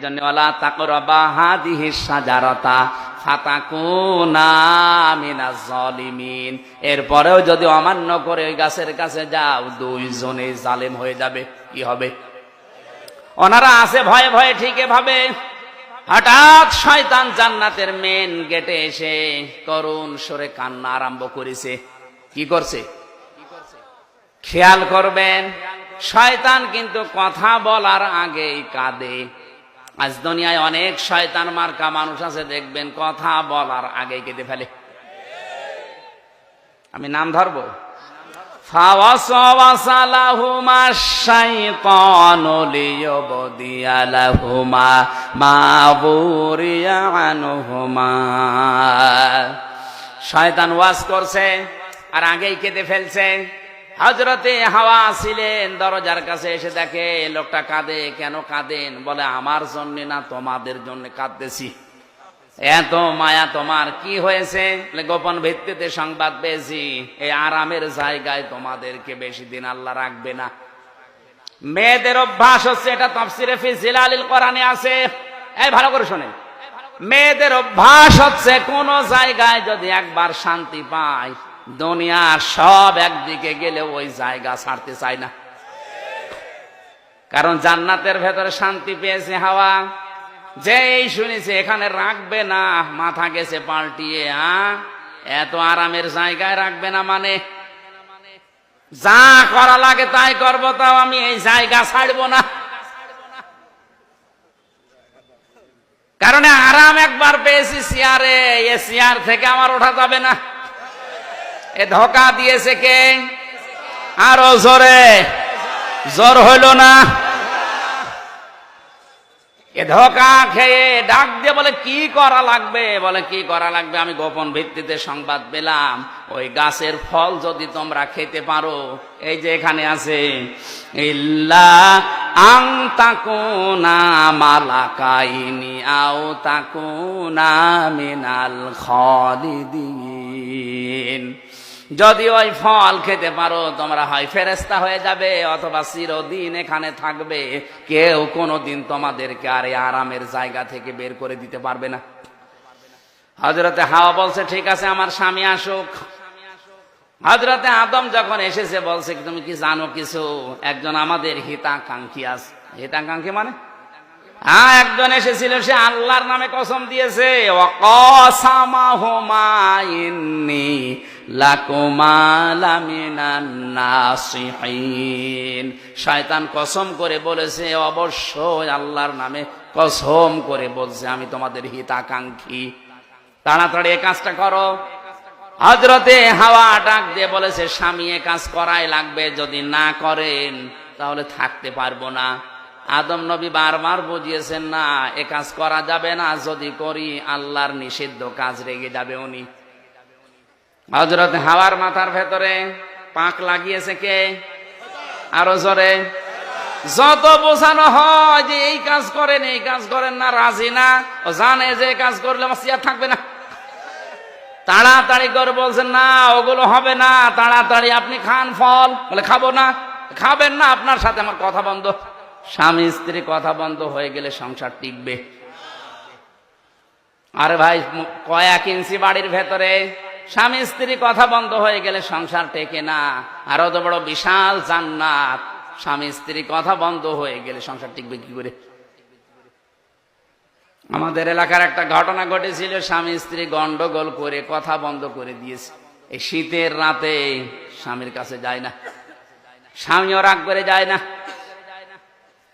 জন্য ওয়ালা তাকরাবা হাদিহিস সাজারাতা ফাতাকুনা মিনাজ জালিমিন, এরপরেও যদি অমান্য করে ওই গাছের কাছে যাও দুইজনে জালেম হয়ে যাবে। কি হবে? ওনারা আছে ভয়ে ভয়ে ঠিকই ভাবে। হঠাৎ শয়তান জান্নাতের মেন গেটে এসে করুণ সুরে কান্না আরম্ভ করেছে। কি করছে খেয়াল করবেন, শয়তান কিন্তু কথা বলার আগেই কাঁদে। আজ দুনিয়ায় অনেক শয়তান মার্কা মানুষ আছে, দেখবেন কথা বলার আগেই কেঁদে ফেলে। আমি নাম ধরবো। ফাওয়াসওয়াসা লাহুমা শাইতানু লিয়ুবদিয়া লাহুমা মা বুরিয়া আনহুমা। শয়তান ওয়াজ করছে আর আগেই কেঁদে ফেলছে। হযরতে হাওয়া ছিলেন দরজার কাছে, এসে দেখে লোকটা কাঁদে। কেন কাঁদেন? বলে আমার জন্য না, তোমাদের জন্য কাঁদতেছি। এত মায়া তোমার, কি হয়েছে? গোপন ভিত্তিতে সংবাদ পেয়েছি, এই আরামের জায়গায় তোমাদেরকে বেশি দিন আল্লাহ রাখবে না। মেয়েদের অভ্যাস হচ্ছে, এটা তাফসিরে ফি জিলালিল কোরআনে আছে, এই ভালো করে শোনেন। মেয়েদের অভ্যাস হচ্ছে কোন জায়গায় যদি একবার শান্তি পায়, দুনিয়ার সব একদিকে গেলে ওই জায়গা ছাড়তে চায় না। কারণ জান্নাতের ভেতরে শান্তি পেয়েছে হাওয়া, যেই শুনেছে এখানে রাখবে না, মাথা গেছে পাল্টিয়ে। এত আরামের জায়গায় রাখবে না মানে যা করা লাগে তাই করবো, তাও আমি এই জায়গা ছাড়বো না। কারণ আরাম একবার পেয়েছি চেয়ারে, এ চেয়ার থেকে আমার ওঠা যাবে না। এ ধোকা দিয়েছে কে? আরো জোরে, জোর হইল না। এ ধোকা খেয়ে ডাক দিয়ে বলে কি করা লাগবে? বলে কি করা লাগবে? আমি গোপন ভিত্তিতে সংবাদ পেলাম, ওই গাছের ফল যদি তোমরা খেতে পারো, এই যে এখানে আছে, ইল্লা আন তাকুনা মালাকাইনি আও তাকুনা মিনাল খালিদিন, যদি ওই ফল খেতে পারো তোমরা হয় ফেরেশতা হয়ে যাবে অথবা চিরদিন এখানে থাকবে। কেউ কোনোদিন তোমাদেরকে আর এই আরামের জায়গা থেকে বের করে দিতে পারবে না। হযরতে হাওয়া বলছে ঠিক আছে, আমার স্বামী আসুক। হযরতে আদম যখন এসেছে বলছে তুমি কি জানো কিছু? একজন আমাদের হিতাকাঙ্ক্ষী আছে। হিতাকাঙ্ক্ষী মানে একজন এসেছিল, সে আল্লাহর নামে কসম দিয়েছে, ওয়াকাসামাহুমা ইন্নী লাকুমা লামিনান নাসিহিন। শয়তান কসম করে বলেছে, অবশ্যই আল্লাহর নামে কসম করে বলছে আমি তোমাদের হিতাকাঙ্ক্ষী, তাড়াতাড়ি এই কাজটা করো। হযরতে হাওয়া ডাক দিয়ে বলেছে স্বামী এ কাজ করাই লাগবে, যদি না করেন তাহলে থাকতে পারবো না। আদম নবী বারবার বুঝিয়েছেন না এ কাজ করা যাবে না, যদি করি আল্লাহর নিষিদ্ধ কাজ রেগে যাবে উনি। হযরত হাওয়ার মাথার ভেতরে পাক লাগিয়েছে কে? আরো জোরে। যত বোঝানো হয় যে এই কাজ করেন এই কাজ করেন না, রাজি না, ও জানে যে কাজ করলে আমার চেয়ার থাকবে না। তাড়াতাড়ি করে বলছেন না ওগুলো হবে না, তাড়াতাড়ি আপনি খান ফল। বলে খাবো না। খাবেন না, আপনার সাথে আমার কথা বন্ধ। স্বামী স্ত্রী কথা বন্ধ হয়ে গেলে সংসার টিকবে? আরে ভাই, কয়েক ইঞ্চি বাড়ির ভেতরে স্বামী স্ত্রী কথা বন্ধ হয়ে গেলে সংসার টেকে না। আর অত বড় বিশাল জান্নাত, স্বামী স্ত্রী কথা বন্ধ হয়ে গেলে সংসার টিকবে কি করে? আমাদের এলাকার একটা ঘটনা ঘটেছিল, স্বামী স্ত্রী গন্ডগোল করে কথা বন্ধ করে দিয়েছে। এই শীতের রাতে স্বামীর কাছে যায় না, স্বামীও রাগ করে যায় না।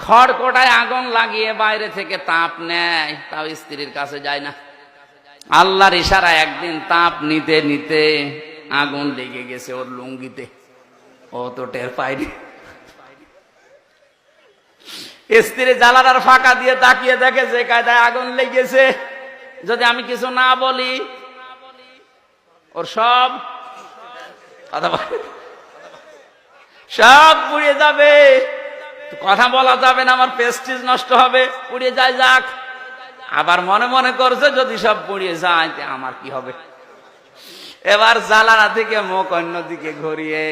খড়কোটায় আগুন লাগিয়ে বাইরে থেকে তাপ নেয়, তাও স্ত্রীর কাছে যায় না। আল্লাহর ইশারা একদিন তাপ নিতে নিতে আগুন লেগে গেছে ওর লুঙ্গিতে, ও তো টের পায়নি। স্ত্রী জানালার ফাঁকা দিয়ে তাকিয়ে দেখে যে কায়দায় আগুন লেগেছে, যদি আমি কিছু না বলি ওর সব পুড়িয়ে যাবে। কথা বলা যাবে না, আমার প্রেস্টিজ নষ্ট হবে, পুড়িয়ে যায় যাক। আবার মনে মনে করছে যদি সব পুড়িয়ে যায় আমার কি হবে। এবার জানালা থেকে মুখ অন্যদিকে ঘুরিয়ে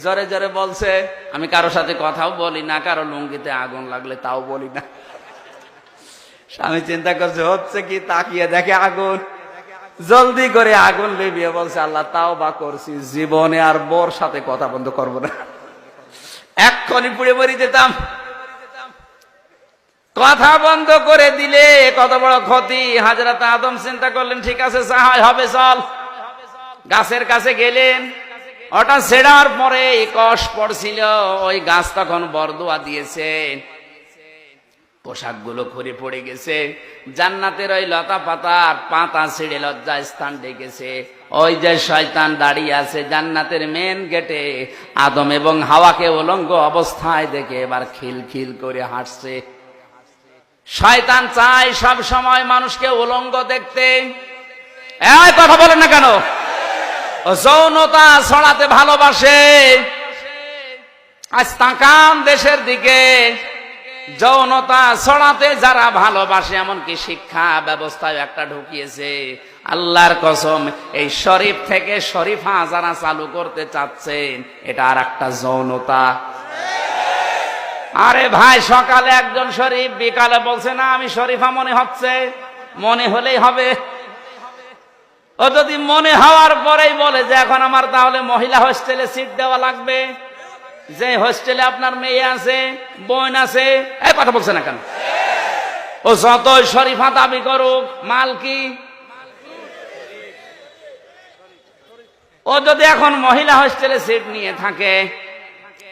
জোরে জোরে বলছে আমি কারোর সাথে কথাও বলি না, কারো লুঙ্গিতে আগুন লাগলে তাও বলি না। স্বামী চিন্তা করছে হচ্ছে কি, তাকিয়ে দেখে আগুন, জলদি করে আগুন লিভিয়ে বলছে আল্লাহ তাওবা করছি, জীবনে আর বোর সাথে কথা বন্ধ করবো না, এক্ষুনি পুড়ে মরি যেতাম। কথা বন্ধ করে দিলে কত বড় ক্ষতি। হযরত আদম চিন্তা করলেন ঠিক আছে যা হয় হবে, চল। গাছের কাছে গেলেন, ওটা ছেড়ার পরে কষ পড়ছিল, ওই গাছ তখন বরদোয়া দিয়েছে, পোশাকগুলো খুঁড়ে পড়ে গেছে, জান্নাতের ওই লতা পাতার পাতা ছিঁড়ে লজ্জায় স্থান ডেকেছে। ওই যে শয়তান দাঁড়িয়ে আছে জান্নাতের মেন গেটে, আদম এবং হাওয়াকে উলঙ্গ অবস্থায় দেখে এবার খিলখিল করে হাসছে। শয়তান চায় সব সময় মানুষকে উলঙ্গ দেখতে। এই কথা বলেন না কেন? যৌনতা ছড়াতে ভালোবাসে। আজ তাকান দেশের দিকে, যৌনতা ছড়াতে যারা ভালোবাসে, এমনকি শিক্ষা ব্যবস্থায় একটা ঢুকিয়েছে। আল্লাহর কসম, এই শরীফ থেকে শরীফা যারা চালু করতে চাচ্ছেন, এটা আর একটা যৌনতা। আরে ভাই, সকালে একজন শরীফ, বিকালে বলছে না আমি শরীফা মনে হচ্ছে। মনে হলেই হবে? ও যদি মনে হওয়ার পরেই বলে যে এখন আমার তাহলে মহিলা হোস্টেলে সিট দেওয়া লাগবে, যে হোস্টেলে আপনার মেয়ে আছে, বোন আছে, এই কথা বলছে না কেন? ও যতই শরীফা দাবি করুক, মাল কি? ও যদি এখন মহিলা হোস্টেলে সিট নিয়ে থাকে,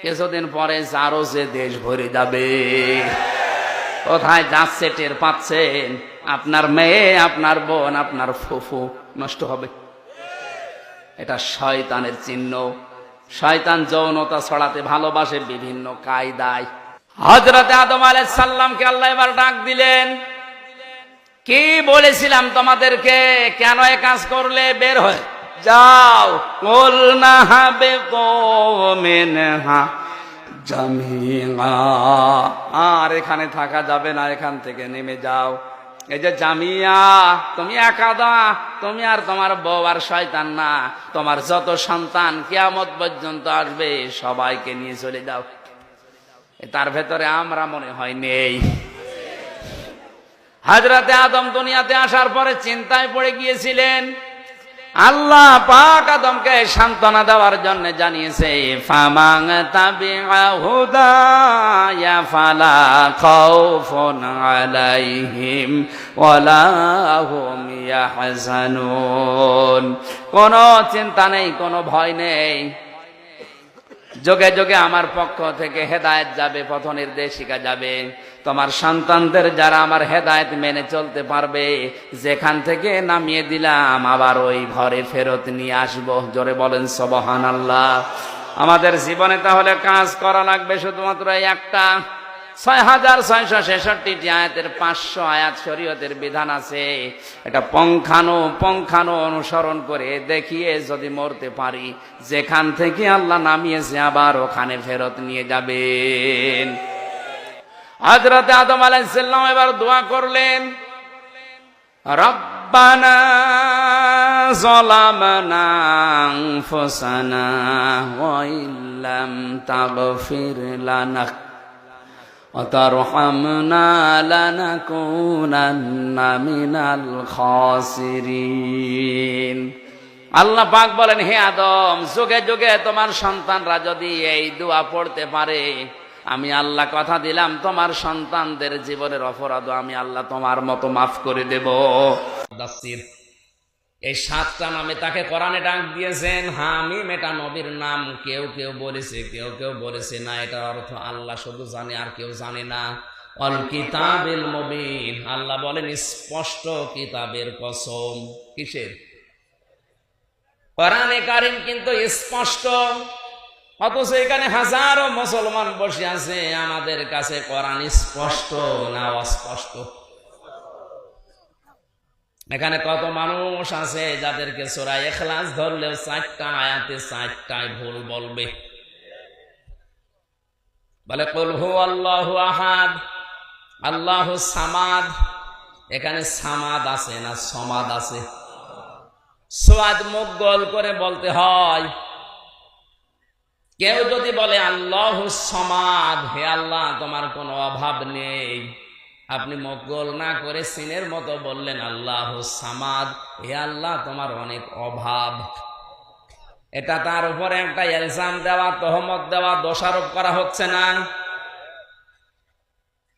কিছুদিন পরে যারও যে দেশ ভরে যাবে। কোথায় যাচ্ছে টের পাচ্ছেন? আপনার মেয়ে, আপনার বোন, আপনার ফুফু নষ্ট হবে। এটা শয়তানের চিহ্ন। শয়তান যৌনতা ছড়াতে ভালোবাসে বিভিন্ন কায়দায়। হযরত আদম আলাইহিস সালামকে আল্লাহ এবার ডাক দিলেন, কি বলেছিলাম তোমাদেরকে, কেন এই কাজ করলে? বের হয়ে যাও। কুলনা হাবিতু মিনহা জামিআ, আর এখানে থাকা যাবে না, এখান থেকে নেমে যাও। এই যে জামিয়া, তুমি একা না, তুমি আর তোমার বউ আর শয়তান না, তোমার যত সন্তান কিয়ামত পর্যন্ত আসবে সবাইকে নিয়ে চলে যাও। তার ভেতরে আমরা মনে হয় নেই। হযরতে আদম দুনিয়াতে আসার পরে চিন্তায় পড়ে গিয়েছিলেন। আল্লাহ পাক আদমকে সান্ত্বনা দেওয়ার জন্য জানিয়েছে, ফামান তাবিআ হুদায়া ফালা খাউফুন আলাইহিম ওয়ালা হুম ইয়াহজানুন। কোনো চিন্তা নেই, কোনো ভয় নেই। যোগে যোগে আমার পক্ষ থেকে হেদায়েত যাবে, পথ নির্দেশিকা যাবে। তোমার সন্তানদের যারা আমার হেদায়েত মেনে চলতে পারবে, যেখান থেকে নামিয়ে দিলাম আবার ওই ঘরে ফেরত নিয়ে আসবো। জোরে বলেন সুবহানাল্লাহ। আমাদের জীবনে তাহলে কাজ করা লাগবে শুধুমাত্র এই একটা। 6666টি আয়াতের 500 আয়াত শরীয়তের বিধান আছে। এটা পঙ্খানো অনুসরণ করে দেখিয়ে যদি মরতে পারি, যেখান থেকে আল্লাহ নামিয়েছে আবার ওখানে ফেরত নিয়ে যাবেন। হযরত আদম আলাইহিস সালাম এবার দোয়া করলেন, রব্বানা যালামনা আনফুসানা ওয়া ইল্লাম তাগফির লানা وترحمنا لنكونن من الخاسرين। আল্লাহ পাক বলেন, হে আদম, যুগে যুগে তোমার সন্তানরা যদি এই দোয়া পড়তে পারে, আমি আল্লাহ কথা দিলাম তোমার সন্তানদের জীবনের অপরাধ আমি আল্লাহ তোমার মতো মাফ করে দেব। দাসির এই 7টা নামে তাকে কোরআনে ডাক দিয়েছেন। হামিম এটা নবীর নাম। কেউ কেউ বলেছে, কেউ কেউ বলেছে না, এটার অর্থ আল্লাহ শুধু জানে আর কেউ জানে না। অল কিতাবিল মুবিন, আল্লাহ বলেন স্পষ্ট কিতাবের কসম। কিসের? কোরআনে কারীম কিন্তু স্পষ্ট। অথচ এখানে হাজারো মুসলমান বসে আছে, আমাদের কাছে কোরআন স্পষ্ট না অস্পষ্ট? এখানে কত মানুষ আছে যাদেরকে সূরা ইখলাস ধরলেও 4টা আয়াতে 4টায় ভুল বলবে। বলে কুল হুয়াল্লাহু আহাদ, আল্লাহুস সামাদ। এখানে সামাদ আছে না সমাদ আছে? সোয়াদ মুখ গোল করে বলতে হয়। কেউ যদি বলে আল্লাহুস সামাদ, হে আল্লাহ তোমার কোনো অভাব নেই, আপনি মুখ গোল না করে সিনের মতো বললেন আল্লাহ সামাদ, হে আল্লাহ তোমার অনেক অভাব। এটা তার উপরে একটা ইলজাম দেওয়া, তহমত দেওয়া, দোষারোপ করা হচ্ছে না?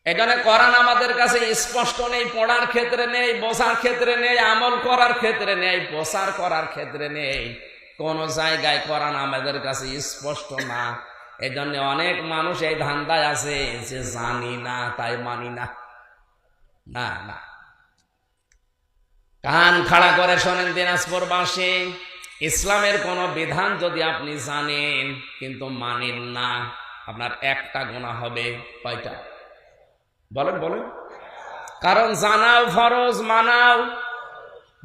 এখানে কোরআন আমাদের কাছে স্পষ্ট নেই, পড়ার ক্ষেত্রে নেই, বোঝার ক্ষেত্রে নেই, আমল করার ক্ষেত্রে নেই, প্রচার করার ক্ষেত্রে নেই, কোন জায়গায় কোরআন আমাদের কাছে স্পষ্ট না। এই জন্য অনেক মানুষ এই ধান্দায় আছে যে জানি না তাই মানি না। না না, কান খাড়া করে শোনেন দিনাজপুরবাসী, ইসলামের কোন বিধান যদি আপনি জানেন কিন্তু মানেন না, আপনার একটা গুনাহ হবে। কয়টা? বলেন বলেন। কারণ জানাও ফরজ, মানাও।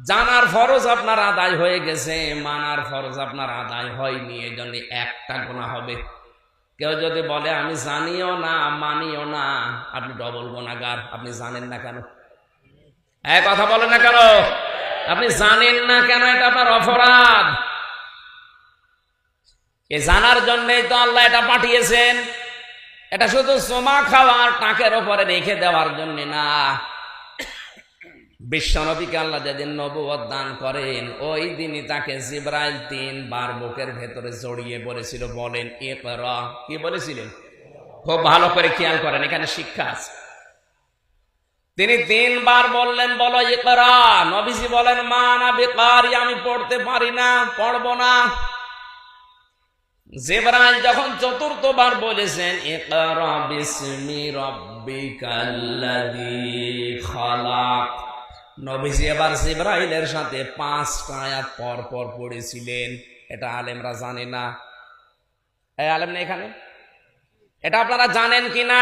জানার ফরজ আপনার আদায় হয়ে গেছে, মানার ফরজ আপনার আদায় হয়নি, এই জন্য একটা গুনাহ হবে। কেউ যদি বলে আমি জানিও না মানিও না, আপনি ডবল গুনাহগার। আপনি জানেন না কেন? এক কথা বলেন না কেন? আপনি জানেন না কেন? এটা আপনার অপরাধ। এ জানার জন্যই তো আল্লাহ এটা পাঠিয়েছেন। এটা শুধু সোমা খাওয়ার টাকের উপরে রেখে দেওয়ার জন্য না। বিশ্বনবীকে আল্লাহ যেদিন নবুয়ত দান করেন, ওই দিনই তাকে জিবরাইল 3 বার বুকের ভেতরে জড়িয়ে বলেছিল, বলেন ইকরা। কি বলেছিলেন? খুব ভালো করে খেয়াল করেন, এখানে শিক্ষা আছে। তিনি 3 বার বললেন, বলো ইকরা। নবীজি বলেন মা আনা বিকারি, আমি পড়তে পারি না, পড়বো না। জিবরাইল যখন 4th বার বলেছেন ইকরা বিসমি রাব্বিকাল্লাযী খালাক, নবীজি এবার জিবরাইলের সাথে 5টা আয়াত পর পর পড়েছিলেন। এটা আলেমরা জানে না। এই আলেম না এখানে? এটা আপনারা জানেন কিনা?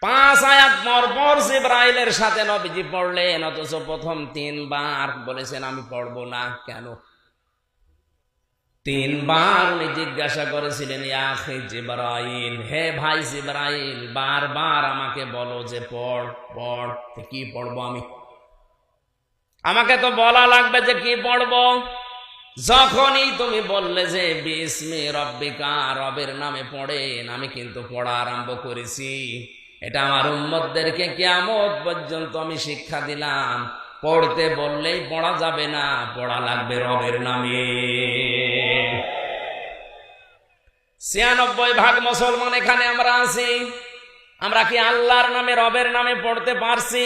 5 আয়াত পর পর জিবরাইলের সাথে নবীজি পড়লেন, অথচ প্রথম 3 বার বলেছেন আমি পড়বো না। কেন? 3 বার উনি জিজ্ঞাসা করেছিলেন, ইয়া আখি জিবরাইল, হে ভাই জিবরাইল, বারবার আমাকে বলো যে পড় পড়। কি পড়বো আমি? আমাকে তো বলা লাগবে যে কি পড়বো। যখনই তুমি বললে যে বিসমি রব্বিকা, রবের নামে পড়েন, আমি কিন্তু পড়া আরম্ভ করেছি। এটা আমার উম্মতদেরকে কিয়ামত পর্যন্ত আমি শিক্ষা দিলাম, পড়তে বললেই পড়া যাবে না, পড়া লাগবে রবের নামে। 96% মুসলমান এখানে আমরা আছি, আমরা কি আল্লাহর নামে রবের নামে পড়তে পারছি?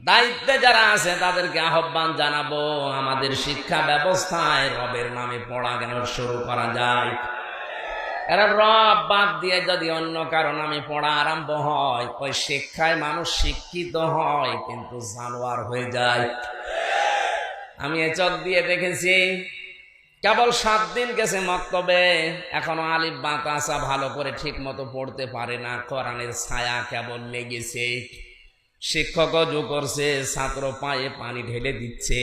দায়িত্বে যারা আছে তাদেরকে আহ্বান জানাবো, আমাদের শিক্ষা ব্যবস্থায় রবের নামে পড়া কেন শুরু করা যায়। এরা রব বাদ দিয়ে যদি অন্য কারো নামে পড়া আরম্ভ হয়, ওই শিক্ষায় মানুষ শিক্ষিত হয় কিন্তু জানোয়ার হয়ে যায়। আমি এ চোখ দিয়ে দেখেছি, কেবল 7 দিন গেছে মক্তবে, এখনো আলিফ বা তাসা ভালো করে ঠিক মতো পড়তে পারে না, কোরআনের ছায়া কেবল লেগেছে। শিক্ষক অজু করছে, ছাত্র পায়ে পানি ঢেলে দিচ্ছে।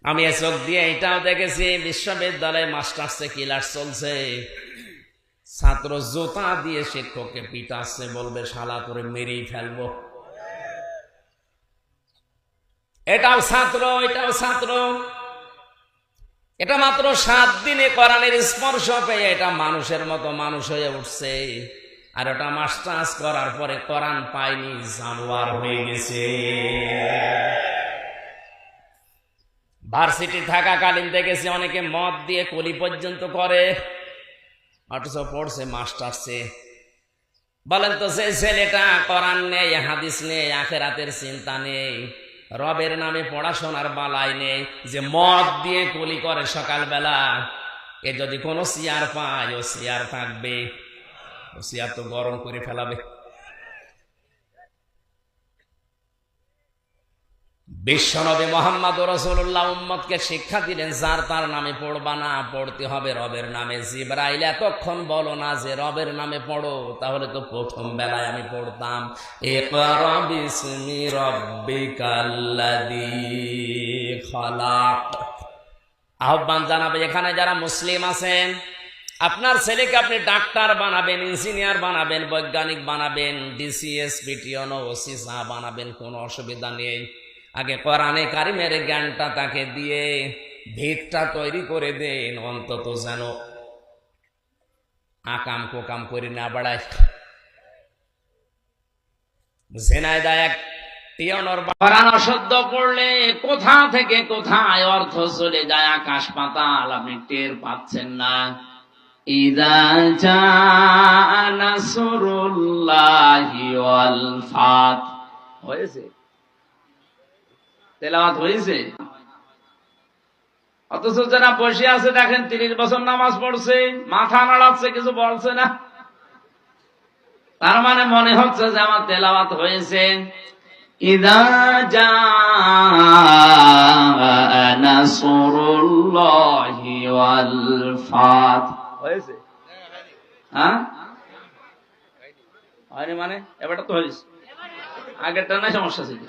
আমি এ চোখ দিয়ে এটাও দেখেছি, বিশ্ববিদ্যালয়ে মাস্টার্সে ক্লাস চলছে, ছাত্র জুতা দিয়ে শিক্ষককে পিটাচ্ছে, বলবে শালা করে মেরেই ফেলবো। এটাও ছাত্র, এটাও ছাত্র। এটা মাত্র 7 দিনে কোরআনের স্পর্শ পেয়ে এটা মানুষের মতো মানুষ হয়ে উঠছে, আর ওটা মাস্টার্স করার পরে কোরআন পায়নি, জানোয়ার হয়ে গেছে। ভার্সিটি থাকাকালীন দেখেছি অনেকে মদ দিয়ে কলি পর্যন্ত করে, অথচ পড়ছে মাস্টার্সে। বলেন তো, যে ছেলেটা কোরআন নেই, হাদিস নেই, আখিরাতের চিন্তা নেই, রবের নামে পড়াশোনার বালাই নেই, যে মদ দিয়ে কলি করে সকালবেলা, এ যদি কোনো চেয়ার পায় ও চেয়ার থাকবে, ও চেয়ার তো গরম করে ফেলাবে। বিশ্বনবী মুহাম্মদ রাসূলুল্লাহ উম্মতকে শিক্ষা দিলেন, যার তার নামে পড়বা না, পড়তে হবে রবের নামে। জিবরাইল এতক্ষণ বলো না যে রবের নামে পড়ো, তাহলে তো প্রথম বেলায় আমি পড়তাম ইকরা বিসমি রাব্বিকাল্লাযী খালাক। আহ্বান জানাবে এখানে যারা মুসলিম আছেন, আপনার ছেলেকে আপনি ডাক্তার বানাবেন, ইঞ্জিনিয়ার বানাবেন, বৈজ্ঞানিক বানাবেন, ডিসিএস পিটিওন ওসি বানাবেন, কোনো অসুবিধা নেই। আগে কোরআনে কারিমের জ্ঞানটা তাকে দিয়ে ভিতটা তৈরি করে দেন, অন্তত যেন আকাম কোকাম করে না বাড়ায়। ঝিনাইদহ এক টিয়নর বাগান অশুদ্ধ পড়লে কোথা থেকে কোথায় অর্থ চলে যায় আকাশ পাতাল, আপনি টের পাচ্ছেন না। ইযা জাআ নাসরুল্লাহি ওয়াল ফাত হয়েছে, তেলাওয়াত হয়েছে। অথচ যারা বসে আছে দেখেন 30 বছর নামাজ পড়ছে, মাথা নাড়াচ্ছে, কিছু বলছে না। তার মানে মনে হচ্ছে যে আমার তেলাওয়াত হয়েছে। ইযা জাআ নাসরুল্লাহি ওয়াল ফাত হয়েছে, হ্যাঁ হয়নি মানে এবারটা তো হয়েছে, আগেরটা না সমস্যা ছিল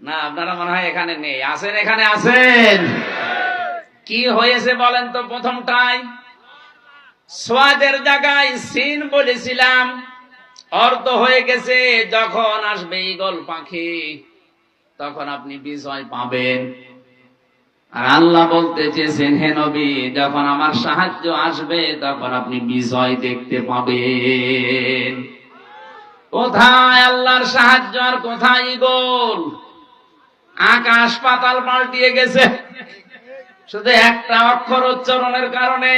না। আপনারা মনে হয় এখানে নেই, আছেন, এখানে আছেন। কি হয়েছে বলেন তো? প্রথমটাই সোয়াদের জায়গায় সিন বলেছিলাম, অর্থ হয়ে গেছে যখন আসবে ঈগল পাখি তখন আপনি বিজয় পাবেন। আর আল্লাহ বলতে চেয়েছেন, হে নবী, যখন আমার সাহায্য আসবে তখন আপনি বিজয় দেখতে পাবেন। কোথায় আল্লাহর সাহায্য আর কোথায় ঈগল? আকাশ পাতাল পাল্টিয়ে গেছে শুধু একটা অক্ষর উচ্চারণের কারণে।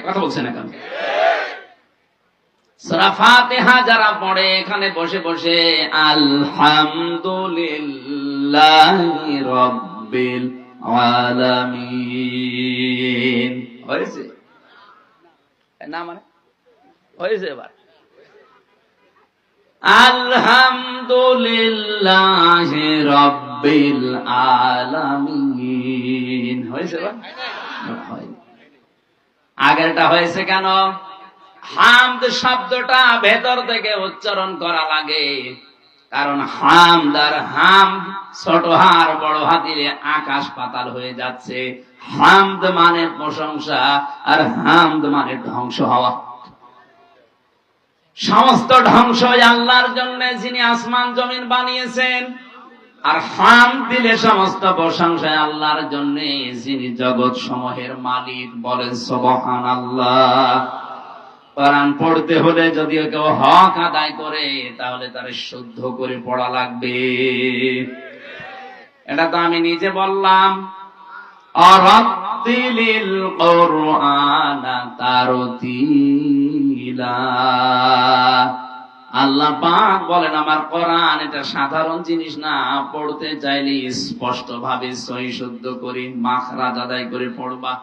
কথা বলছে না কেন? সূরা ফাতিহা যারা পড়ে এখানে বসে বসে আলহামদুলিল্লাহি রাব্বিল আলামিন হয়েছে না, মানে হয়েছে এবার আলহামদুলিল্লাহি রাব্বিল আলামিন হয়েছে এবার? আগেরটা হয়েছে কেন? হামদ শব্দটা ভেতর থেকে উচ্চারণ করা লাগে, কারণ হামদ আর হাম ছোট হার বড় হাতিরে আকাশ পাতাল হয়ে যাচ্ছে। হামদ মানে প্রশংসা আর হামদ মানে ধ্বংস হওয়া। সমস্ত ধ্বংস আল্লাহর জন্য, যিনি আসমান জমিন বানিয়েছেন। আর হামদ দিলে সমস্ত প্রশংসা আল্লাহর জন্য, যিনি জগৎ সমূহের মালিক। বলেন সুবহানাল্লাহ। কোরআন পড়তে হলে যদি কেউ হক আদায় করে তাহলে তার শুদ্ধ করে পড়া লাগবে। এটা তো আমি নিজে বললাম। আরাতিলিল কুরআনা তারতিলা। আল্লাহ পাক বলেন, আমার কোরআন এটা সাধারণ জিনিস না, পড়তে চাইলে স্পষ্ট ভাবে সহি শুদ্ধ করে মাখরাজ আদায় করে পড়বা।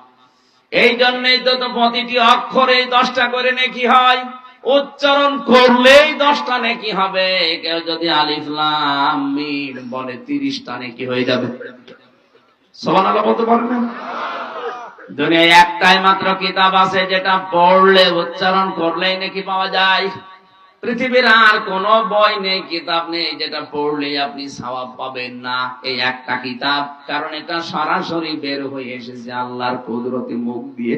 এই জন্যই তো প্রতিটি অক্ষরে 10টা করে নেকি হয়, উচ্চারণ করলেই 10টা নেকি হবে। কেউ যদি আলিফ লাম মিম বলে 30টা নেকি হয়ে যাবে। সুবহানাল্লাহ বলতে পারেন না? দুনিয়ায় একটাই মাত্র কিতাব আছে যেটা পড়লে উচ্চারণ করলেই নেকি পাওয়া যায়। পৃথিবীর আর কোন বই নেই, কিতাব নেই যেটা পড়লে আপনি সওয়াব পাবেন না। এই একটা কিতাব, কারণ এটা সরাসরি বের হয়ে এসেছে আল্লাহর কুদরতি মুখ দিয়ে।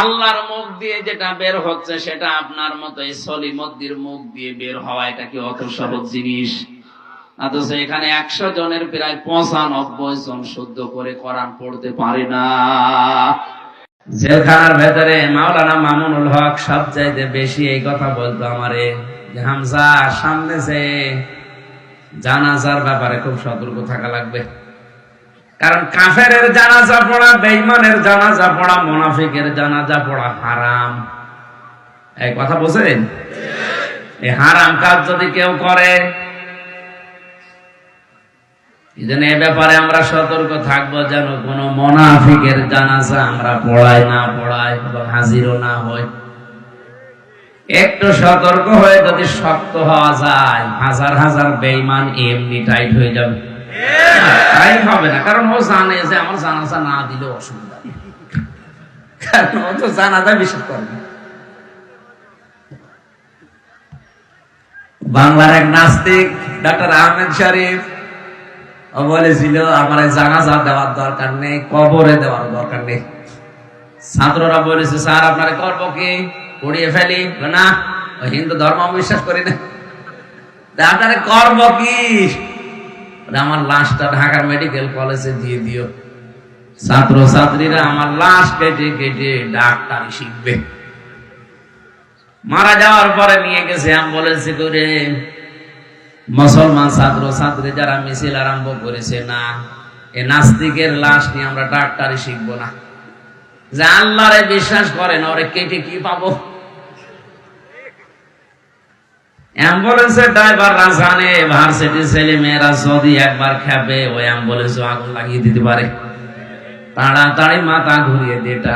আল্লাহর মুখ দিয়ে যেটা বের হচ্ছে সেটা আপনার মতো এই সলিমদ্দির মুখ দিয়ে বের হওয়া, এটা কি অত সহজ জিনিস? অথচ এখানে 100 জনের প্রায় 95 জন শুদ্ধ করে কোরআন পড়তে পারে না। জেলখানার ভেতরে মাওলানা মামুনুল হক সবচাইতে বেশি এই কথা বলতো আমারে, যে হামজা সামনে যে জানাজার ব্যাপারে খুব সতর্ক থাকা লাগবে। কারণ কাফেরের জানাজা পড়া, বেঈমানের জানাজা পড়া, মুনাফিকের জানাজা পড়া হারাম। এই কথা বুঝেন? এই হারাম কাজ যদি কেউ করে, এজন্য এ ব্যাপারে আমরা সতর্ক থাকবো যেন কোন মুনাফিকের জানাজা আমরা পড়াই না পড়াই এবং হাজিরও না হয়। একটু সতর্ক হয়ে যদি শক্ত হওয়া যায়, হাজার হাজার বেঈমান এমনি টাইট হয়ে যাবে। তাই হবে না, কারণ ও জানে যে আমার জানাজা না দিলে অসুবিধা, কারণ ও তো জানাজা বিশ্বাস করে না। বাংলার এক নাস্তিক ডক্টর আহমেদ শরীফ বলেছিল, আমার জানাজা দেওয়ার দরকার নেই, কবরে দেওয়ার দরকার নেই। ছাত্ররা বলেছে, স্যার আপনারা করবো কি, পড়িয়ে ফেলি? না, ওই হিন্দু ধর্ম বিশ্বাস করি না। আপনারা করবো কি? আমার লাশটা ঢাকার মেডিকেল কলেজে দিয়ে দিও। ছাত্র ছাত্রীরা আমার লাশ কেটে কেটে ডাক্তারি শিখবে। মারা যাওয়ার পরে নিয়ে গেছে অ্যাম্বুলেন্সে করে। মুসলমান ছাত্র ছাত্রী যারা মিছিল আরম্ভ করেছে, না এ নাস্তিকের লাশ নিয়ে আমরা ডাক্তারি শিখবো না, যে আল্লাহরে বিশ্বাস করেন ওরে কেটে কি পাবো। অ্যাম্বুলেন্সের ড্রাইভাররা জানে ভার্সিটি ছেলে মেয়েরা যদি একবার খেপে ওই অ্যাম্বুলেন্সে আগুন লাগিয়ে দিতে পারে, তাড়াতাড়ি মাথা ঘুরিয়ে দিটা।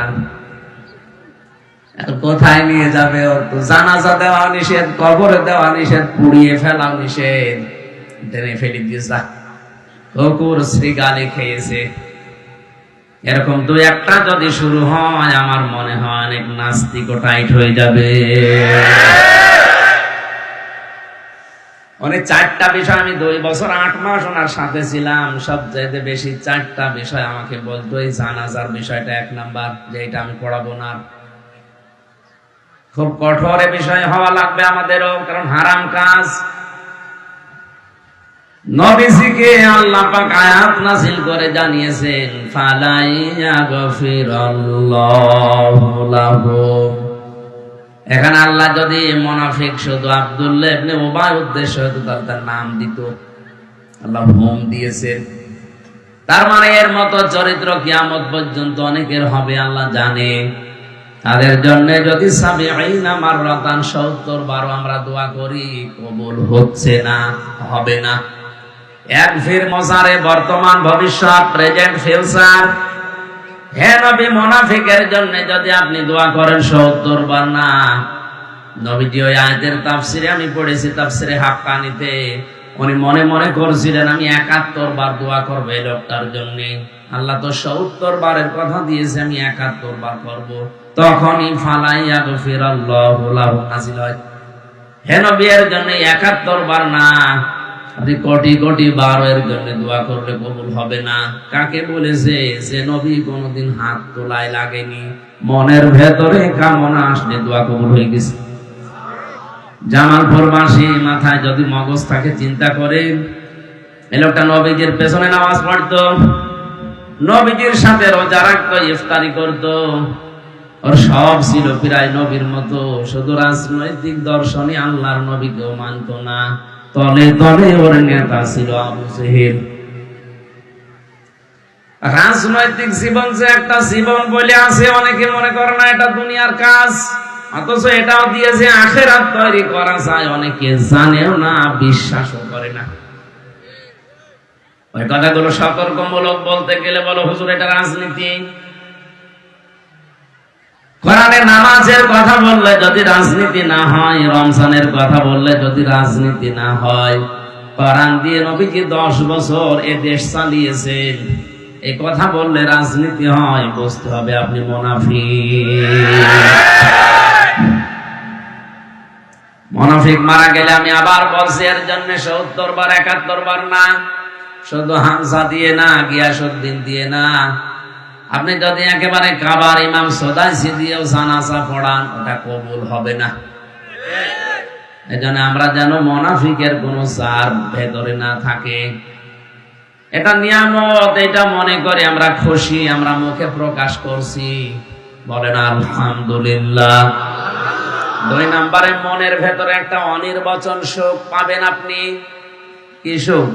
কোথায় নিয়ে যাবে? ওর তো জানাজা দেওয়া নিষেধ, কবরে দেওয়া নিষেধ, পুড়িয়ে ফেলাও নিষেধ, টেনে ফেলে দিয়েছে। কুকুর শ্রীগালি খেয়েছে। এরকম দু একটা যদি শুরু হয় আমার মনে হয় অনেক নাস্তিকও টাইট হয়ে যাবে। অনেক 4টা বিষয় আমি 2 বছর 8 মাস ওনার সাথে ছিলাম, সবচেয়ে বেশি 4টা বিষয় আমাকে বলতো। এই জানাজার বিষয়টা 1 নাম্বার, যে এটা আমি পড়াবো না। খুব কঠোর বিষয় হওয়া লাগবে আমাদেরও, কারণ হারাম কাজ। নবীজিকে আল্লাহ পাক আয়াত নাযিল করে জানিয়েছেন, ফালাইয়াগফিরাল্লাহু লাহু। এখানে আল্লাহ যদি মুনাফিক শুধু আব্দুল্লাহ ইবনে উবাই উদ্দেশ্য হতো তার নাম দিত, আল্লাহ হুম দিয়েছেন। তার মানে এর মতো চরিত্র কিয়ামত পর্যন্ত অনেকের হবে, আল্লাহ জানে। তাদের জন্য যদি ৭০ মাররাতান ৭০ বার আমরা দোয়া করি, কবুল হচ্ছে না, হবে না। এক ফির মজারে বর্তমান ভবিষ্যৎ, প্রেজেন্ট ফিউচার। হে নবী, মুনাফিকের জন্য যদি আপনি দোয়া করেন ৭০ বার না। নবীজি ওই আয়াতের তাফসিরে আমি পড়েছি, তাফসিরে হাক্কানিতে উনি মনে মনে করছিলেন আমি ৭১ বার দোয়া করবো এই লোকটার জন্য। আল্লাহ তো ৭০ বারের কথা দিয়েছে, আমি ৭১ বার করব। তখনই ফালাইয়াগফিরাল্লাহু লাহু নাযিল হয়। হে নবী, এর জন্য ৭১ বার না, আপনি কোটি কোটি বার এর জন্য দোয়া করলে কবুল হবে না। কাকে বলেছে? যে নবী কোনদিন হাত তোলায় লাগেনি, মনের ভেতরে কামনা আসলে দোয়া কবুল হয়ে গেছে। জামালপুরবাসী মাথায় যদি মগজ থাকে চিন্তা করে, এই লোকটা নবীজির পেছনে নামাজ পড়তো, নবীজির সাথে রোজা রাখতো, ইফতারি করতো, ওর সব ছিল প্রায় নবীর মতো। শুধু রাজনৈতিক দর্শনে আল্লাহর নবীকেও মানত না। তলে তলে ওর নেতা ছিল আবু জেহেল। রাজনৈতিক জীবন যে একটা জীবন বলে আছে, অনেকে মনে করে না এটা দুনিয়ার কাজ, অথচ এটাও দিয়েছে আখিরাত তৈরি করা যায়। অনেকে জানেও না, বিশ্বাসও করে না। ওই কথাগুলো সতর্কমূলক বলতে গেলে বলো হুজুর এটা রাজনীতি। কোরআনে নামাজের কথা বললে যদি রাজনীতি না হয়, রমজানের কথা বললে যদি রাজনীতি না হয়, কোরআন দিয়ে নবীজি 10 বছর এ দেশ চালিয়েছেন, এই কথা বললে রাজনীতি হয়, বুঝতে হবে আপনি মুনাফিক। মুনাফিক মারা গেলে আমি আবার বলছি এর জন্য ৭০ বার ৭১ বার না, শুধু হামজা দিয়ে না, গিয়াসউদ্দিন দিয়ে না। আপনি যদি একেবারে কাবার ইমাম সদাইসি দিয়েও জানাজা পড়ান, ওটা কবুল হবে না। এজন্য আমরা যেন মুনাফিকের কোন জার ভেতরে না থাকে। এটা নিয়ামত, এটা মনে করে আমরা খুশি, আমরা মুখে প্রকাশ করছি, বলেন আলহামদুলিল্লাহ। 2 নম্বরে মনের ভেতরে একটা অনির্বচন সুখ পাবেন আপনি। কি সুখ?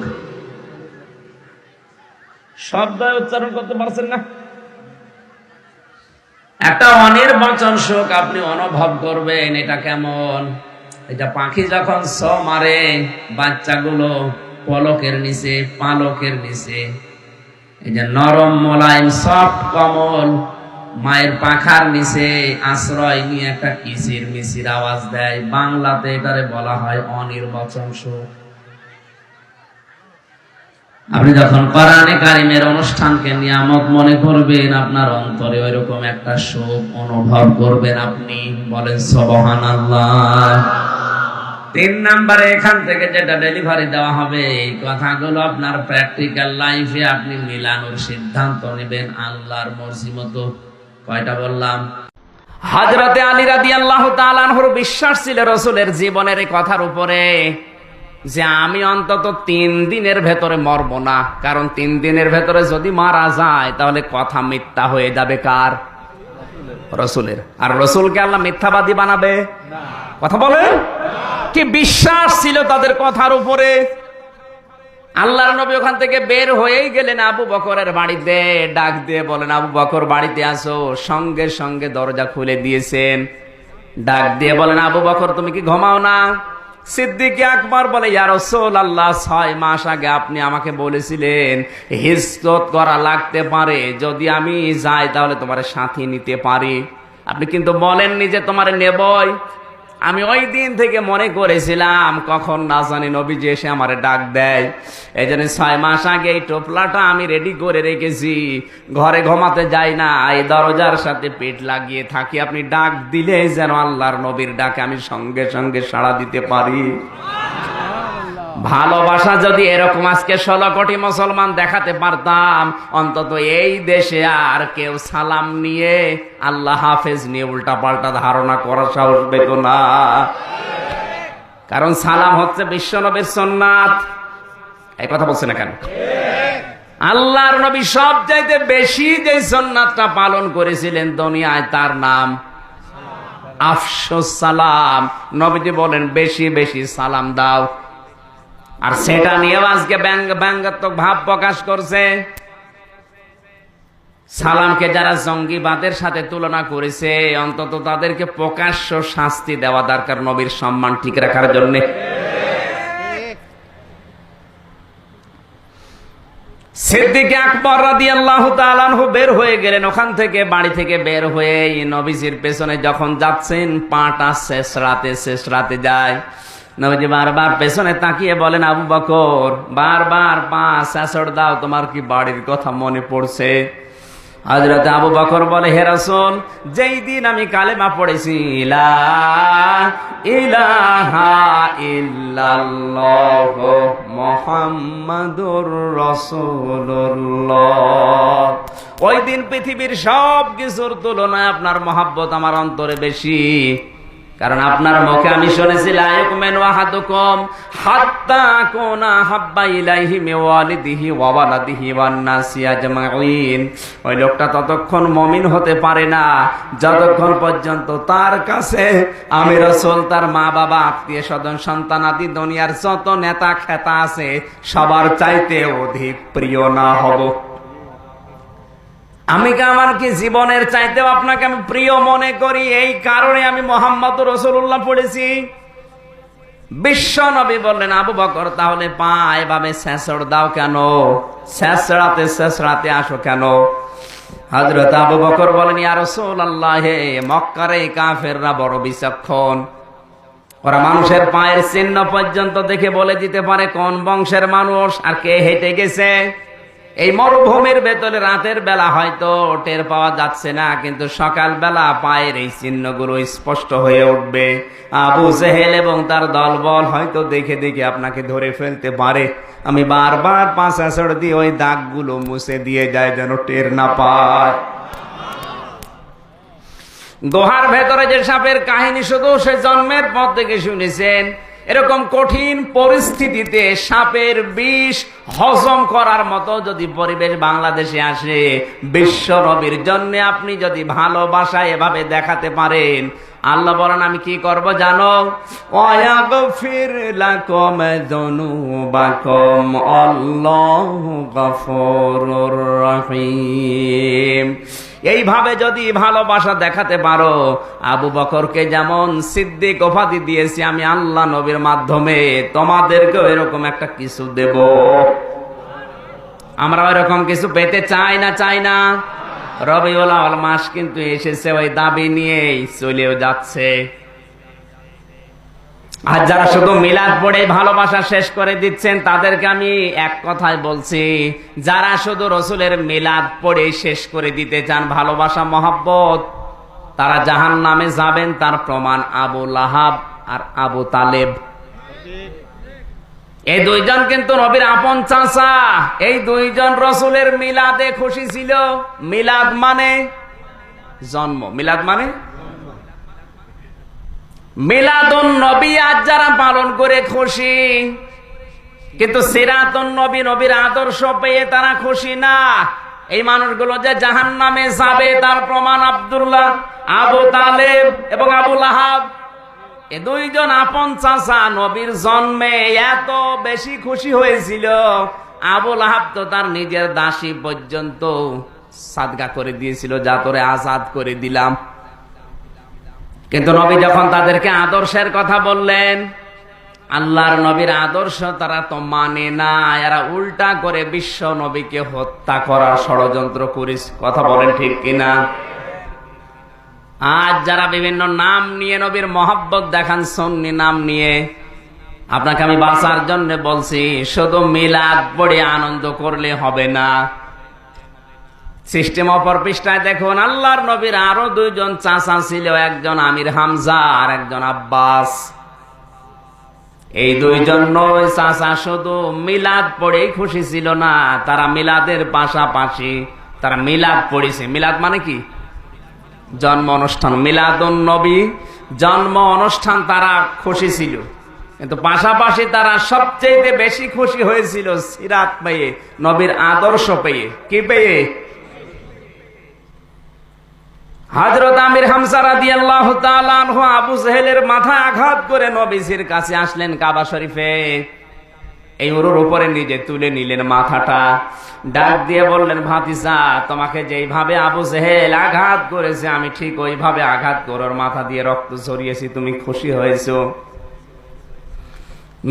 শব্দ উচ্চারণ করতে পারছেন না? একটা অনির্বচন সুখ আপনি অনুভব করবেন। এটা কেমন? এটা পাখি যখন মারে, বাচ্চাগুলো পলকের নিচে, পালকের নিচে, এই যে নরম মোলায়েম সফট কমল মায়ের পাখার নিচে আশ্রয় নিয়ে একটা কিচির মিচির আওয়াজ দেয়। বাংলাতে এটারে বলা হয় অনির্বচন সুখ। আপনি যখন কোরআনে কারিমের অনুষ্ঠানকে নিয়ামত মনে করবেন, আপনার অন্তরে ওইরকম একটা সুখ অনুভব করবেন আপনি। বলেন সুবহানাল্লাহ। 3 নম্বরে এখান থেকে যেটা ডেলিভারি দেওয়া হবে, এই কথাগুলো আপনার প্র্যাকটিক্যাল লাইফে আপনি মিলানোর সিদ্ধান্ত নেবেন আল্লাহর মর্জি মতো। কয়টা বললাম? হযরতে আলী রাদিয়াল্লাহু তাআলা আনহুর বিশ্বাস ছিল রাসূলের জীবনের এই কথার উপরে, যে আমি অন্তত 3 দিনের ভেতরে মরব না। কারণ 3 দিনের ভেতরে যদি মারা যায় তাহলে কথা মিথ্যা হয়ে যাবে। কার? রসুলের। আর রসুলকে আল্লাহ মিথ্যাবাদী বানাবে? কথা বলে কি বিশ্বাস ছিল তাদের কথার উপরে। আল্লাহর নবী ওখান থেকে বের হয়েই গেলেন আবু বকরের বাড়িতে, ডাক দিয়ে বলেন, আবু বকর বাড়িতে আসো। সঙ্গে সঙ্গে দরজা খুলে দিয়েছেন। ডাক দিয়ে বলেন, আবু বকর তুমি কি ঘুমাও না? সিদ্দিক আকবর বলে, ইয়া রাসূলুল্লাহ 6 মাস আগে আপনি আমাকে বলেছিলেন হিজরত করা লাগতে পারে, যদি আমি যাই তাহলে তোমার সাথী নিতে পারি। আপনি কিন্তু বলেননি যে তোমার নেবই। আমি ওই দিন থেকে মনে করেছিলাম কখন না জানি নবীজি এসে আমারে ডাক দেয়। এই জন্য 6 মাস আগে এই টোপলাটা আমি রেডি করে রেখেছি। ঘরে ঘুমাতে যাই না, এই দরজার সাথে পেট লাগিয়ে থাকি। আপনি ডাক দিলে যেন আল্লাহর নবীর ডাকে আমি সঙ্গে সঙ্গে সাড়া দিতে পারি। ভালোবাসা যদি এরকম আজকে 16 কোটি মুসলমান দেখাতে পারতাম, অন্তত এই দেশে আর কেউ সালাম নিয়ে আল্লাহ হাফেজ নিয়ে উল্টা পাল্টা ধারণা করার সাহস পেত না। কারণ সালাম হচ্ছে বিশ্বনবীর সুন্নাত। এই কথা বলছে না কেন? আল্লাহর নবী সবচাইতে বেশি যে সুন্নাতটা পালন করেছিলেন দুনিয়ায়, তার নাম আফশুস সালাম। নবীজি বলেন, বেশি বেশি সালাম দাও। আর সেটা নিয়ে আজকে ব্যঙ্গাত্মক ভাব প্রকাশ করছে। সালামকে যারা জঙ্গিবাদের সাথে তুলনা করেছে, অন্তত তাদেরকে প্রকাশ্য শাস্তি দেওয়া দরকার নবীর সম্মান ঠিক রাখার জন্য। সিদ্দিক আকবর রাদিয়াল্লাহু তাআলা আনহু বের হয়ে গেলেন ওখান থেকে, বাড়ি থেকে বের হয়ে নবীজির পেছনে যখন যাচ্ছেন, পাটা শেষ রাতে যায়। নবীজি বারবার পেছনে তাকিয়ে বলেন, আবু বকর বারবার পা শেষড় দাও, তোমার কি বাড়ির কথা মনে পড়ছে? হযরত আবু বকর বলে, হে রাসূল, যেই দিন আমি কালেমা পড়েছি লা ইলাহা ইল্লাল্লাহ মুহাম্মাদুর রাসূলুল্লাহ, ওই দিন পৃথিবীর সব কিছুর তুলনায় আপনার মহব্বত আমার অন্তরে বেশি। কারণ আপনার মুখে আমি শুনেছি লা ইউমিনু আহাদুকুম হাত্তা কুনা হাব্বা ইলাইহি মিন ওয়ালিদিহি ওয়া ওয়ালাদিহি ওয়ান নাসি আজমাইন। ওই লোকটা ততক্ষণ মুমিন হতে পারে না যতক্ষণ পর্যন্ত তার কাছে আমি রাসূল, তার মা বাবা, আত্মীয় স্বজন, সন্তানাদি, দুনিয়ার যত নেতা খেতা আছে সবার চাইতে অধিক প্রিয় না হব। আমি কি আমার কি জীবনের চাইতেও আপনাকে আমি প্রিয় মনে করি, এই কারণে আমি মুহাম্মদুর রাসূলুল্লাহ পড়েছি। বিশ্ব নবী বললেন, আবু বকর তাহলে পা এভাবে ছেঁচড় দাও কেন? ছেঁচড়াতে আসো কেন? হযরত আবু বকর বলেন, ইয়া রাসূলুল্লাহ, হে মক্কার এই কাফেররা বড় বিচক্ষণ। ওরা মানুষের পায়ের চিহ্ন পর্যন্ত দেখে বলে দিতে পারে কোন বংশের মানুষ আর কে হেঁটে গেছে। এই মরুভূমির ভেতরে রাতের বেলা হয়তো টের পাওয়া যাচ্ছে না, কিন্তু সকাল বেলা পায়ের এই চিহ্নগুলো স্পষ্ট হয়ে উঠবে। আবু জেহেল এবং তার দলবল হয়তো দেখে দেখে আপনাকে ধরে ফেলতে পারে। আমি বারবার পা ছেঁচড় দিয়ে ওই দাগগুলো মুছে দিয়ে যায় যেন টের না পায়। গুহার ভেতরে যে সাপের কাহিনী শুধু সে জন্মের পর থেকে শুনেছেন। এরকম কঠিন পরিস্থিতিতে সাপের বিষ হজম করার মতো যদি পরিবেশ বাংলাদেশে আসে, বিশ্ব নবীর জন্য আপনি যদি ভালোবাসা এভাবে দেখাতে পারেন, আল্লাহ বলেন আমি কি করব জানো? ওয়াগফির লাকুম যুনুবাকুম আল্লাহু গফুরুর রহিম। এইভাবে যদি ভালোবাসা দেখাতে পারো, আবু বকরকে যেমন সিদ্দিক উপাধি দিয়েছি আমি আল্লাহ নবীর মাধ্যমে, তোমাদেরকেও এরকম একটা কিছু দেব। আমরা এরকম কিছু পেতে চাই না? রবিউল আউয়াল মাস কিন্তু এসেছে, ওই দাবি নিয়েই চলেও যাচ্ছে। আর যারা শুধু মিলাদ পড়ে ভালোবাসা শেষ করে দিচ্ছেন, তাদেরকে আমি এক কথায় বলছি, যারা শুধু রসুলের মিলাদ পড়ে শেষ করে দিতে চান ভালোবাসা মহব্বত, তারা জাহান্নামে যাবেন। তার প্রমাণ আবু লাহাব আর আবু তালেব। এই দুইজন কিন্তু নবীর আপন চাচা। এই দুইজন রসুলের মিলাদে খুশি ছিল। মিলাদ মানে জন্ম, মিলাদ মানে মিলাদুন নবী আজ যারা পালন করে খুশি, কিন্তু সিরাতুন নবী, নবীর আদর্শ পেয়ে তারা খুশি না। এই মানুষগুলো যে জাহান্নামে যাবে তার প্রমাণ আব্দুল্লাহ, আবু তালেব এবং আবু লাহাব। এ দুইজন আপন চাচা নবীর জন্মে এত বেশি খুশি হয়েছিল, আবু লাহাব তো তার নিজের দাসী পর্যন্ত সাদগা করে দিয়েছিল, যা তোরে আজাদ করে দিলাম। কিন্তু নবী যখন তাদেরকে আদর্শের কথা বললেন, আল্লাহর নবীর আদর্শ তারা তো মানে না, এরা উল্টা করে বিশ্ব নবীকে হত্যা করার ষড়যন্ত্র করিস। কথা বলেন ঠিক কিনা? আজ যারা বিভিন্ন নাম নিয়ে নবীর মহব্বত দেখান, সুন্নি নাম নিয়ে, আপনাকে আমি বাঁচার জন্য বলছি, শুধু মিলাদ পড়ে আনন্দ করলে হবে না। সিস্টেম অপর পৃষ্ঠায় দেখুন, আল্লাহর নবীর আরো দুইজন চাচা ছিল, একজন আমির হামজা আর একজন আব্বাস। এই দুইজন নয় চাচা শুধু মিলাদ পড়েই খুশি ছিল না, তারা মিলাদের পাশাপাশি তারা মিলাদ পড়েছে। মিলাদ মানে কি? জন্ম অনুষ্ঠান। মিলাদুন নবী, জন্ম অনুষ্ঠান তারা খুশি ছিল, কিন্তু পাশাপাশি তারা সবচেয়ে বেশি খুশি হয়েছিল সিরাত পেয়ে, নবীর আদর্শ পেয়ে। কি পেয়ে? হযরত আমির হামজা রাদিয়াল্লাহু তাআলা আনহু আবু জেহেলের মাথায় আঘাত করে নবীজির কাছে আসলেন কাবা শরীফে। এই উরুর উপরে নিজে তুলে নিলেন মাথাটা, ডাক দিয়ে বললেন, ভাতিজা, তোমাকে যেইভাবে আবু জেহেল আঘাত করেছে আমি ঠিক ওইভাবে আঘাত করে ওর মাথা দিয়ে রক্ত ঝরিয়েছি, তুমি খুশি হয়েছো?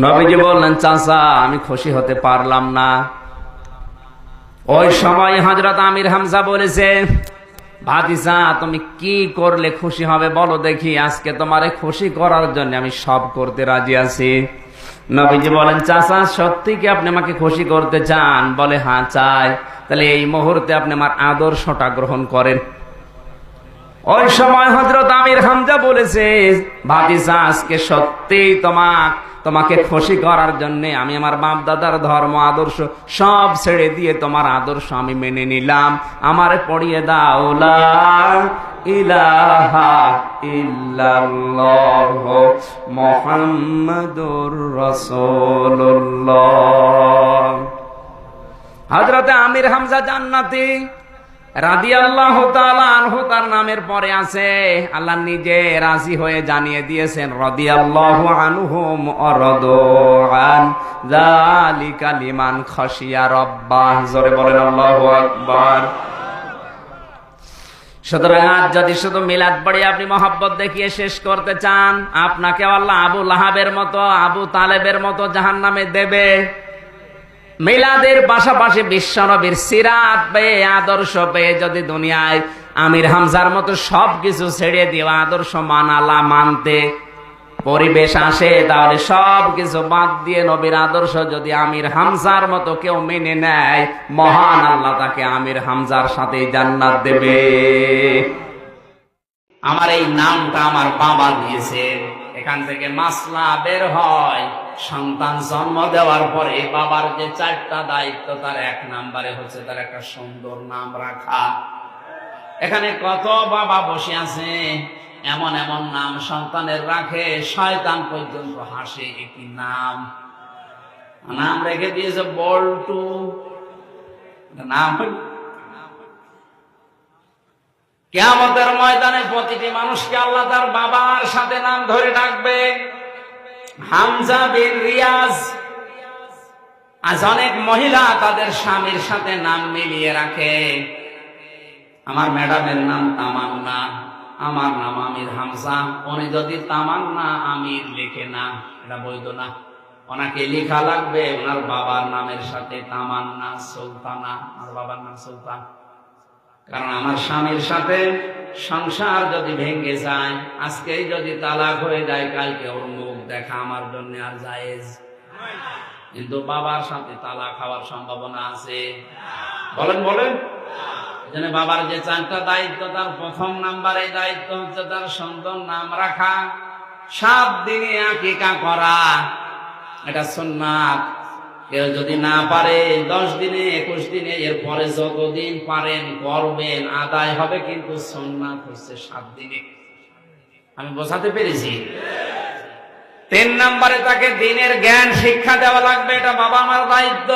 নবীজি বললেন, চাচা, আমি খুশি হতে পারলাম না। ওই সময় হযরত আমির হামজা বলেছে, ভাতিজা, তুমি কি করলে খুশি হবে বলো দেখি, আজকে তোমারে খুশি করার জন্য আমি সব করতে রাজি আছি। নবীজি বলেন, চাচা, সত্যি কি আপনি আমাকে খুশি করতে চান? বলে, হ্যাঁ চাই। তাহলে এই মুহূর্তে আপনি আমার আদর্শটা গ্রহণ করেন। ওই সময় হযরত আমির হামজা বলেছে, ভাতিজা, আজকে সত্যি তোমাকে খুশি করার জন্য আমি আমার বাপ দাদার ধর্ম আদর্শ সব ছেড়ে দিয়ে তোমার আদর্শ আমি মেনে নিলাম। আমারে পড়িয়ে দাও লা ইলাহা ইল্লাল্লাহ মুহাম্মাদুর রাসূলুল্লাহ। হযরতে আমির হামজা জান্নাতি রাদিয়াল্লাহু তাআলা আনহু তার নামের পরে আছে। আল্লাহ নিজে রাজি হয়ে জানিয়ে দিয়েছেন, রাদিয়াল্লাহু আনহুম ওয়া রাদু আন যালিকা লিমান খাশিয়া রাব্বাহ। জোরে বলেন আল্লাহু আকবার। সুতরাং আজ যদি শুধু মিলাদ পড়ে আপনি মহব্বত দেখিয়ে শেষ করতে চান, আপনাকে আল্লাহ আবু লাহাবের মতো, আবু তালেবের মতো জাহান্নামে দেবে। মিলাদের পাশাপাশি বিশ্বনবীর সিরাত পেয়ে, আদর্শ পেয়ে যদি দুনিয়ায় আমির হামজার মতো সবকিছু ছেড়ে দিয়ে আদর্শ মানতে পরিবেশ আসে, তাহলে সবকিছু বাদ দিয়ে নবীর আদর্শ যদি আমির হামজার মতো কেউ মেনে নেয়, মহান আল্লাহ তাকে আমির হামজার সাথে জান্নাত দেবে। আমার এই নামটা আমার বাবা দিয়েছে। এখান থেকে মাসলা বের হয়, সন্তান জন্ম দেওয়ার পরে বাবার যে 4টা দায়িত্ব, তার 1 নম্বরে হচ্ছে তার একটা সুন্দর নাম রাখা। এখানে কত বাবা বসে আছে, এমন এমন নাম সন্তানের রাখে, শয়তান পর্যন্ত হাসে। একটি নাম রেখে দিয়েছে বল্টু। নাম কিয়ামতের ময়দানে প্রতিটি মানুষকে আল্লাহ তার বাবার সাথে নাম ধরে ডাকবে। হামজা বিন রিয়াজ। আজ অনেক মহিলা তাদের স্বামীর সাথে নাম মিলিয়ে রাখে। আমার ম্যাডামের নাম তামান্না, আমার নাম আমির হামজা। উনি যদি তামান্না আমির লেখে না, এটা বৈধ না। ওনাকে লেখা লাগবে ওনার বাবার নামের সাথে তামান্না সুলতানা। আমার বাবার নাম সুলতান। কারণ আমার স্বামীর সাথে সংসার যদি ভেঙে যায়, আজকেই যদি তালাক হয়ে যায়, কালকে ওর মুখ দেখা আমার জন্য আর জায়েজ। কিন্তু বাবার সাথে তালাক হওয়ার সম্ভাবনা আছে। বলেন। এজন্য বাবার যে 4টা দায়িত্ব, তার 1ম নাম্বারে দায়িত্ব হচ্ছে তার সুন্দর নাম রাখা। 7 দিনে আকিকা করা, এটা সুন্নাত। কেউ যদি না পারে 10 দিনে, 21 দিনে, এরপরে যতদিন পারেন করবেন, আদায় হবে। কিন্তু সুন্নাত হচ্ছে 7 দিনে। আমি বোঝাতে পেরেছি? 3 নম্বরে তাকে দ্বীনের জ্ঞান শিক্ষা দেওয়া লাগবে, এটা বাবা মার দায়িত্ব।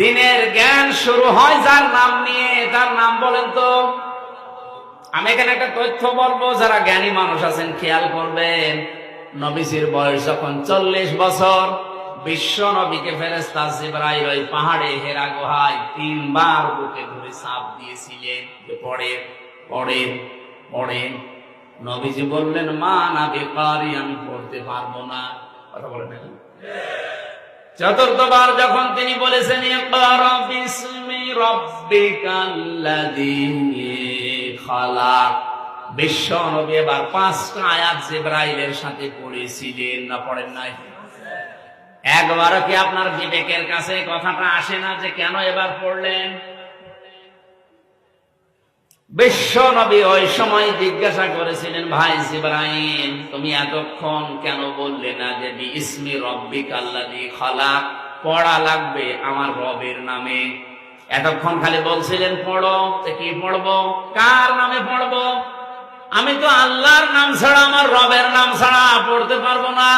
দিনের জ্ঞান শুরু হয় যার নাম নিয়ে, তার নাম বলেন তো। আমি এখানে একটা তথ্য বলবো, যারা জ্ঞানী মানুষ আছেন খেয়াল করবেন। নবীজির বয়স যখন 40 বছর, বিশ্ব নবীকে ফেরেশতা জিবরাইল ওই পাহাড়ে হেরা গুহায় 3 বার বুকে ধরে চাপ দিয়েছিলেন যে পড়েন পড়েন পড়েন। নবীজি বললেন, মা না বেকারি, আমি পড়তে পারবো না। কথা বলেন না। চতুর্থবার যখন তিনি বলেছেন, ইকরা বিসমি রাব্বিকাল্লাযী খালাক, বিশ্ব নবী এবার 5টা আয়াত জিবরাইলের সাথে পড়েছিলেন, না পড়েন নাই? একবারও কি আপনার বিবেকের কাছে কথাটা আসে না যে কেন এবার পড়লেন? বিশ্ব নবী ওই সময় জিজ্ঞাসা করেছিলেন, ভাই জিবরাইল, তুমি এতক্ষণ কেন বললে না যে বিসমি রাব্বিকাল্লাযী খালাক, পড়া লাগবে আমার রবের নামে? এতক্ষণ খালি বলছিলেন পড়ো। কি পড়বো? কার নামে পড়বো? আমি তো আল্লাহর নাম ছাড়া, আমার রবের নাম ছাড়া পড়তে পারবো না।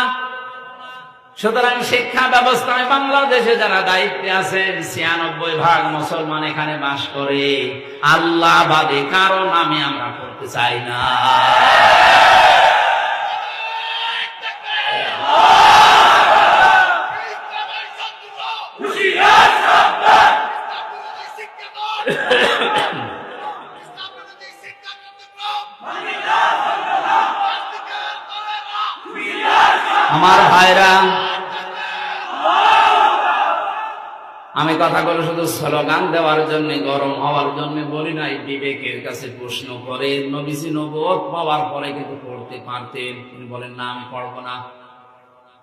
সুতরাং শিক্ষা ব্যবস্থায় বাংলাদেশে যারা দায়িত্বে আছেন, 96% মুসলমান এখানে বাস করে, আল্লাহ বাদে কারো নামে আমরা পড়তে চাই না। আমার ভাইরা, আমি কথাগুলো শুধু স্লোগান দেওয়ার জন্য, গরম হওয়ার জন্য বলি নাই, বিবেকের কাছে প্রশ্ন করে। নবীজি নবুয়ত পাওয়ার পরে কিন্তু পড়তে পারতেন, তিনি বলেন না আমি পড়বো না।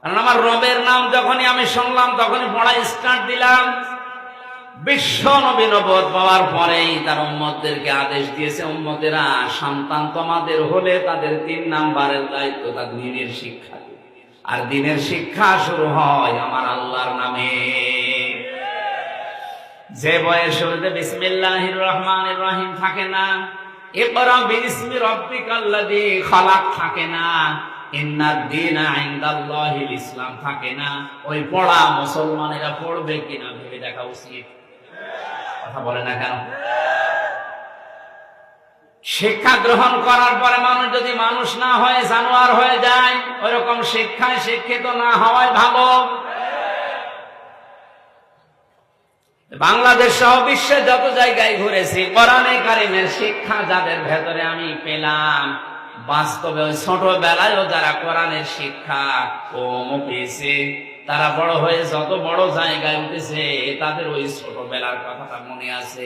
কারণ আমার রবের নাম যখনই আমি শুনলাম তখনই পড়া স্টার্ট দিলাম। বিশ্ব নবী নবুয়ত পাওয়ার পরেই তার উম্মতদেরকে আদেশ দিয়েছে, উম্মতেরা সন্তান তোমাদের হলে তাদের 3 নাম্বারের দায়িত্ব তাদের দ্বীনের শিক্ষা। আর দ্বীনের শিক্ষা শুরু হয় আমার আল্লাহর নামে। যে বইয়ের শুরুতে বিসমিল্লাহির রহমানির রহিম থাকে না, ইকরা বিসমি রাব্বিকাল্লাযী খালাক থাকে না, ইন্নাদ দীনা ইনদাল্লাহিল ইসলাম থাকে না, ওই পড়া মুসলমানেরা পড়বে কিনা ভেবে দেখা উচিত। কথা বলে না কেন? শিক্ষা গ্রহণ করার পরে মানুষ যদি মানুষ না হয়, জানোয়ার হয়ে যায়, ওইরকম শিক্ষায় শিক্ষিত না হওয়াই ভালো। বাংলাদেশ সহ বিশ্বে যত জায়গায় ঘুরেছি, কোরআনে কারিমের শিক্ষা যাদের ভেতরে আমি পেলাম, বাস্তবে ওই ছোটবেলায়ও যারা কোরআনের শিক্ষা কম পেয়েছে, তারা বড় হয়ে যত বড় জায়গায় উঠেছে, তাদের ওই ছোটবেলার কথাটা মনে আছে।